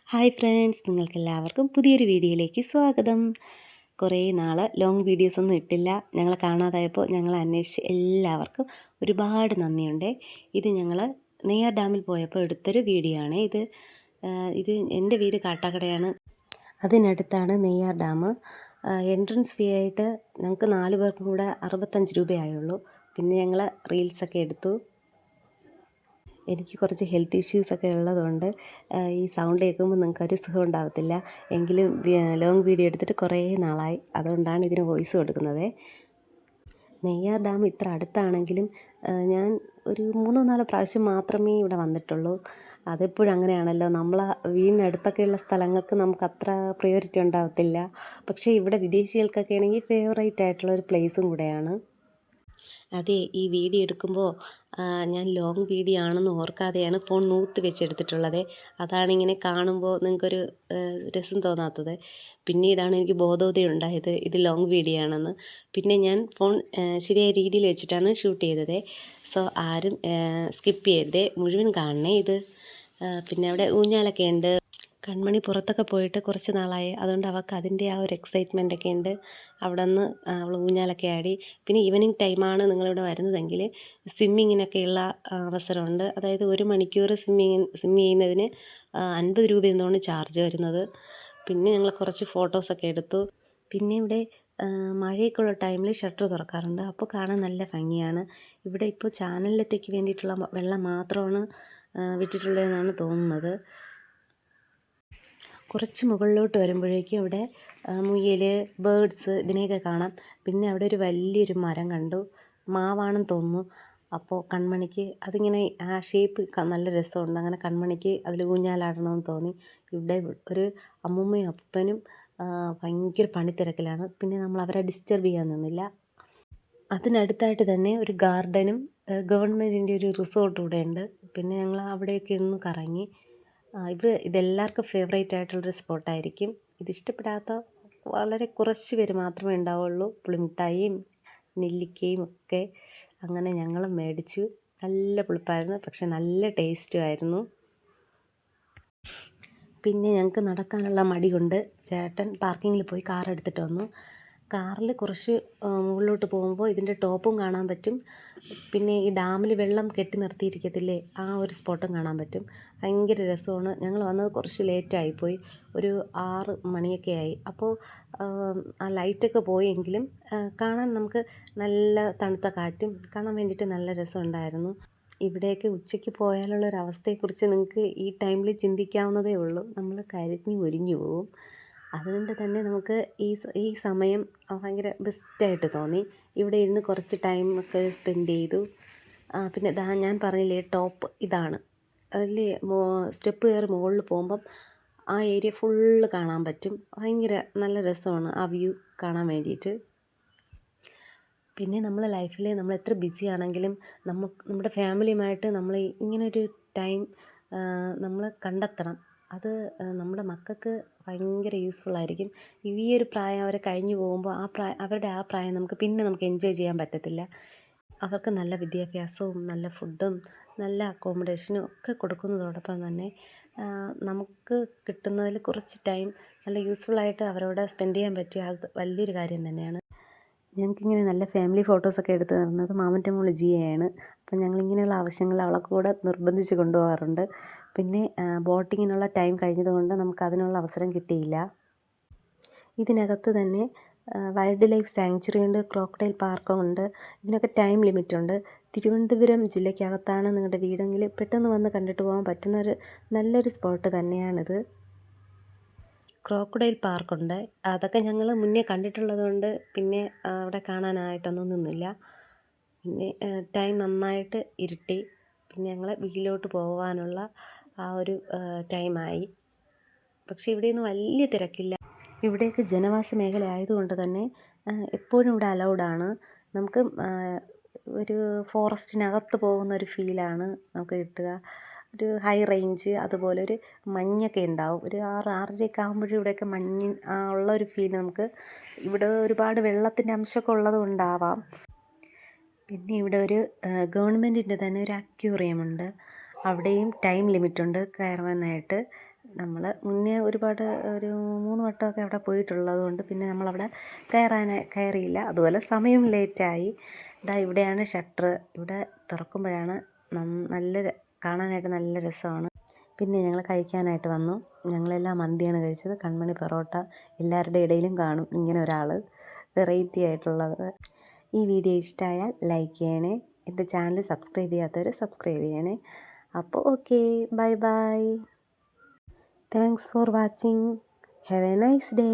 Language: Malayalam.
ഹായ് ഫ്രണ്ട്സ്, നിങ്ങൾക്കെല്ലാവർക്കും പുതിയൊരു വീഡിയോയിലേക്ക് സ്വാഗതം. കുറേ നാൾ ലോങ് വീഡിയോസൊന്നും ഇട്ടില്ല. ഞങ്ങളെ കാണാതായപ്പോൾ ഞങ്ങളെ അന്വേഷിച്ച് എല്ലാവർക്കും ഒരുപാട് നന്ദിയുണ്ട്. ഇത് ഞങ്ങൾ നെയ്യാർ ഡാമിൽ പോയപ്പോൾ എടുത്തൊരു വീഡിയോ ആണ്. ഇത് എൻ്റെ വീട് കാട്ടാക്കടയാണ്. അതിനടുത്താണ് നെയ്യാർ ഡാം. എൻട്രൻസ് ഫീ ആയിട്ട് ഞങ്ങൾക്ക് 4 പേർക്കും കൂടെ 65 രൂപയായുള്ളൂ. പിന്നെ ഞങ്ങൾ റീൽസൊക്കെ എടുത്തു. എനിക്ക് കുറച്ച് ഹെൽത്ത് ഇഷ്യൂസൊക്കെ ഉള്ളതുകൊണ്ട് ഈ സൗണ്ട് കേൾക്കുമ്പോൾ നിങ്ങൾക്കൊരു സുഖം ഉണ്ടാകത്തില്ല. എങ്കിലും ലോങ് വീഡിയോ എടുത്തിട്ട് കുറേ നാളായി, അതുകൊണ്ടാണ് ഇതിന് വോയിസ് കൊടുക്കുന്നത്. നെയ്യാർ ഡാം ഇത്ര അടുത്താണെങ്കിലും ഞാൻ ഒരു 3-4 പ്രാവശ്യം മാത്രമേ ഇവിടെ വന്നിട്ടുള്ളൂ. അതെപ്പോഴും അങ്ങനെയാണല്ലോ, നമ്മളെ വീടിനടുത്തൊക്കെയുള്ള സ്ഥലങ്ങൾക്ക് നമുക്ക് അത്ര പ്രയോറിറ്റി ഉണ്ടാകത്തില്ല. പക്ഷേ ഇവിടെ വിദേശികൾക്കൊക്കെ ആണെങ്കിൽ ഫേവറേറ്റ് ആയിട്ടുള്ള ഒരു പ്ലേസും കൂടെയാണ്. അതെ, ഈ വീഡിയോ എടുക്കുമ്പോൾ ഞാൻ ലോങ് വീഡിയോ ആണെന്ന് ഓർക്കാതെയാണ് ഫോൺ നൂത്ത് വെച്ചെടുത്തിട്ടുള്ളത്. അതാണ് ഇങ്ങനെ കാണുമ്പോൾ നിങ്ങൾക്കൊരു രസം തോന്നാത്തത്. പിന്നീടാണ് എനിക്ക് ബോധോദയം ഉണ്ടായത് ഇത് ലോങ് വീഡിയോ ആണെന്ന്. പിന്നെ ഞാൻ ഫോൺ ശരിയായ രീതിയിൽ വെച്ചിട്ടാണ് ഷൂട്ട് ചെയ്തത്. സോ ആരും സ്കിപ്പ് ചെയ്യരുതേ, മുഴുവൻ കാണണേ ഇത്. പിന്നെ അവിടെ ഊഞ്ഞാലൊക്കെ ഉണ്ട്. കൺമണി പുറത്തൊക്കെ പോയിട്ട് കുറച്ച് നാളായി, അതുകൊണ്ട് അവൾക്ക് അതിൻ്റെ ആ ഒരു എക്സൈറ്റ്മെൻറ്റൊക്കെ ഉണ്ട്. അവിടെ നിന്ന് അവൾ ഊഞ്ഞാലൊക്കെ ആടി. പിന്നെ ഈവനിങ് ടൈമാണ് നിങ്ങളിവിടെ വരുന്നതെങ്കിൽ സ്വിമ്മിങ്ങിനൊക്കെയുള്ള അവസരമുണ്ട്. അതായത് 1 മണിക്കൂർ സ്വിമ്മ് ചെയ്യുന്നതിന് 50 രൂപ എന്തോണ് ചാർജ് വരുന്നത്. പിന്നെ ഞങ്ങൾ കുറച്ച് ഫോട്ടോസൊക്കെ എടുത്തു. പിന്നെ ഇവിടെ മഴയൊക്കെ ഉള്ള ടൈമിൽ ഷട്ടർ തുറക്കാറുണ്ട്, അപ്പോൾ കാണാൻ നല്ല ഭംഗിയാണ്. ഇവിടെ ഇപ്പോൾ ചാനലിലത്തേക്ക് വേണ്ടിയിട്ടുള്ള വെള്ളം മാത്രമാണ് വിട്ടിട്ടുള്ളതെന്നാണ് തോന്നുന്നത്. കുറച്ച് മുകളിലോട്ട് വരുമ്പോഴേക്കും ഇവിടെ മുയൽ, ബേഡ്സ് ഇതിനെയൊക്കെ കാണാം. പിന്നെ അവിടെ ഒരു വലിയൊരു മരം കണ്ടു, മാവാണെന്ന് തോന്നുന്നു. അപ്പോൾ കൺമണിക്ക് അതിങ്ങനെ ആ ഷേപ്പ് നല്ല രസമുണ്ട്. അങ്ങനെ കൺമണിക്ക് അതിൽ ഊഞ്ഞാലാടണമെന്ന് തോന്നി. ഇവിടെ ഒരു അമ്മൂമ്മയും അപ്പനും ഭയങ്കര പണിത്തിരക്കിലാണ്. പിന്നെ നമ്മൾ അവരെ ഡിസ്റ്റർബ് ചെയ്യാൻ നിന്നില്ല. അതിനടുത്തായിട്ട് തന്നെ ഒരു ഗാർഡനും ഗവൺമെൻറ്റിൻ്റെ ഒരു റിസോർട്ടും കൂടെ ഉണ്ട്. പിന്നെ ഞങ്ങൾ അവിടെയൊക്കെ ഒന്ന് കറങ്ങി. ഇതെല്ലാവർക്കും ഫേവറേറ്റ് ആയിട്ടുള്ളൊരു സ്പോട്ടായിരിക്കും. ഇതിഷ്ടപ്പെടാത്ത വളരെ കുറച്ച് പേര് മാത്രമേ ഉണ്ടാവുള്ളൂ. പുളിമിഠായിയും നെല്ലിക്കയും ഒക്കെ അങ്ങനെ ഞങ്ങളും മേടിച്ചു. നല്ല പുളിപ്പായിരുന്നു, പക്ഷെ നല്ല ടേസ്റ്റും ആയിരുന്നു. പിന്നെ ഞങ്ങൾക്ക് നടക്കാനുള്ള മടി കൊണ്ട് ചേട്ടൻ പാർക്കിങ്ങിൽ പോയി കാർ എടുത്തിട്ട് വന്നു. കാറിൽ കുറച്ച് മുകളിലോട്ട് പോകുമ്പോൾ ഇതിൻ്റെ ടോപ്പും കാണാൻ പറ്റും. പിന്നെ ഈ ഡാമിൽ വെള്ളം കെട്ടി നിർത്തിയിരിക്കത്തില്ലേ, ആ ഒരു സ്പോട്ടും കാണാൻ പറ്റും. ഭയങ്കര രസമാണ്. ഞങ്ങൾ വന്നത് കുറച്ച് ലേറ്റായിപ്പോയി, ഒരു 6 മണിയൊക്കെ ആയി. അപ്പോൾ ആ ലൈറ്റൊക്കെ പോയെങ്കിലും കാണാൻ നമുക്ക് നല്ല തണുത്ത കാറ്റും കാണാൻ വേണ്ടിയിട്ട് നല്ല രസമുണ്ടായിരുന്നു. ഇവിടെയൊക്കെ ഉച്ചയ്ക്ക് പോയാലുള്ളൊരവസ്ഥയെക്കുറിച്ച് നിങ്ങൾക്ക് ഈ ടൈമിൽ ചിന്തിക്കാവുന്നതേ ഉള്ളൂ. നമ്മൾ കരിഞ്ഞു മുരിഞ്ഞു പോവും. അതുകൊണ്ട് തന്നെ നമുക്ക് ഈ സമയം ഭയങ്കര ബെസ്റ്റായിട്ട് തോന്നി. ഇവിടെ ഇരുന്ന് കുറച്ച് ടൈമൊക്കെ സ്പെൻഡ് ചെയ്തു. പിന്നെ ഞാൻ പറഞ്ഞില്ലേ ടോപ്പ് ഇതാണ്. അതിൽ സ്റ്റെപ്പ് കയറി മുകളിൽ പോകുമ്പം ആ ഏരിയ ഫുള്ള് കാണാൻ പറ്റും. ഭയങ്കര നല്ല രസമാണ് ആ വ്യൂ കാണാൻ വേണ്ടിയിട്ട്. പിന്നെ നമ്മളെ ലൈഫിൽ നമ്മൾ എത്ര ബിസി ആണെങ്കിലും നമ്മുടെ ഫാമിലിയുമായിട്ട് നമ്മൾ ഇങ്ങനൊരു ടൈം നമ്മൾ കണ്ടെത്തണം. അത് നമ്മുടെ മക്കൾക്ക് ഭയങ്കര യൂസ്ഫുള്ളായിരിക്കും. ഈ ഒരു പ്രായം അവരെ കഴിഞ്ഞു പോകുമ്പോൾ അവരുടെ ആ പ്രായം നമുക്ക് എൻജോയ് ചെയ്യാൻ പറ്റത്തില്ല. അവർക്ക് നല്ല വിദ്യാഭ്യാസവും നല്ല ഫുഡും നല്ല അക്കോമഡേഷനും ഒക്കെ കൊടുക്കുന്നതോടൊപ്പം തന്നെ നമുക്ക് കിട്ടുന്നതിൽ കുറച്ച് ടൈം നല്ല യൂസ്ഫുള്ളായിട്ട് അവരോട് സ്പെൻഡ് ചെയ്യാൻ പറ്റിയ അത് വലിയൊരു കാര്യം തന്നെയാണ്. ഞങ്ങൾക്കിങ്ങനെ നല്ല ഫാമിലി ഫോട്ടോസൊക്കെ എടുത്ത് തരുന്നത് മാമൻ്റെ മോള് ജിയയാണ്. അപ്പം ഞങ്ങളിങ്ങനെയുള്ള ആവശ്യങ്ങൾ അവളെ കൂടെ നിർബന്ധിച്ച് കൊണ്ടുപോകാറുണ്ട്. പിന്നെ ബോട്ടിങ്ങിനുള്ള ടൈം കഴിഞ്ഞതുകൊണ്ട് നമുക്കതിനുള്ള അവസരം കിട്ടിയില്ല. ഇതിനകത്ത് തന്നെ വൈൽഡ് ലൈഫ് സാങ്ച്വറി ഉണ്ട്, ക്രോക്കഡൈൽ പാർക്കും ഉണ്ട്. ഇതിനൊക്കെ ടൈം ലിമിറ്റുണ്ട്. തിരുവനന്തപുരം ജില്ലയ്ക്കകത്താണ് നിങ്ങളുടെ വീടെങ്കിൽ പെട്ടെന്ന് വന്ന് കണ്ടിട്ട് പോകാൻ പറ്റുന്നൊരു നല്ലൊരു സ്പോട്ട് തന്നെയാണിത്. ക്രോക്കഡൈൽ പാർക്കുണ്ട്. അതൊക്കെ ഞങ്ങൾ മുന്നേ കണ്ടിട്ടുള്ളത് കൊണ്ട് പിന്നെ അവിടെ കാണാനായിട്ടൊന്നും നിന്നില്ല. പിന്നെ ടൈം നന്നായിട്ട് ഇരുട്ടി. പിന്നെ ഞങ്ങൾ വീട്ടിലോട്ട് പോകാനുള്ള ആ ഒരു ടൈമായി. പക്ഷേ ഇവിടെയൊന്നും വലിയ തിരക്കില്ല. ഇവിടെയൊക്കെ ജനവാസ മേഖല ആയതുകൊണ്ട് തന്നെ എപ്പോഴും ഇവിടെ അലൗഡാണ്. നമുക്ക് ഒരു ഫോറസ്റ്റിനകത്ത് പോകുന്ന ഒരു ഫീലാണ് നമുക്ക് കിട്ടുക. ഒരു ഹൈ റേഞ്ച്, അതുപോലെ ഒരു മഞ്ഞൊക്കെ ഉണ്ടാവും. ഒരു 6-6:30 ആകുമ്പോഴും ഇവിടെയൊക്കെ മഞ്ഞ് ഉള്ളൊരു ഫീൽ നമുക്ക്. ഇവിടെ ഒരുപാട് വെള്ളത്തിൻ്റെ അംശമൊക്കെ ഉള്ളത് കൊണ്ടാവാം. പിന്നെ ഇവിടെ ഒരു ഗവൺമെൻറ്റിൻ്റെ തന്നെ ഒരു അക്വേറിയം ഉണ്ട്. അവിടെയും ടൈം ലിമിറ്റുണ്ട് കയറുവാനായിട്ട്. നമ്മൾ മുന്നേ ഒരുപാട് ഒരു 3 വട്ടമൊക്കെ അവിടെ പോയിട്ടുള്ളത് കൊണ്ട് പിന്നെ നമ്മളവിടെ കയറിയില്ല. അതുപോലെ സമയം ലേറ്റായി. ഇവിടെയാണ് ഷട്ടർ. ഇവിടെ തുറക്കുമ്പോഴാണ് കാണാനായിട്ട് നല്ല രസമാണ്. പിന്നെ ഞങ്ങൾ കഴിക്കാനായിട്ട് വന്നു. ഞങ്ങളെല്ലാം മന്തിയാണ് കഴിച്ചത്. കൺമണി പൊറോട്ട. എല്ലാവരുടെ ഇടയിലും കാണും ഇങ്ങനെ ഒരാൾ, വെറൈറ്റി ആയിട്ടുള്ളത്. ഈ വീഡിയോ ഇഷ്ടമായാൽ ലൈക്ക് ചെയ്യണേ. എൻ്റെ ചാനൽ സബ്സ്ക്രൈബ് ചെയ്യാത്തവർ സബ്സ്ക്രൈബ് ചെയ്യണേ. അപ്പോൾ okay, bye bye. Thanks for watching. Have A nice day.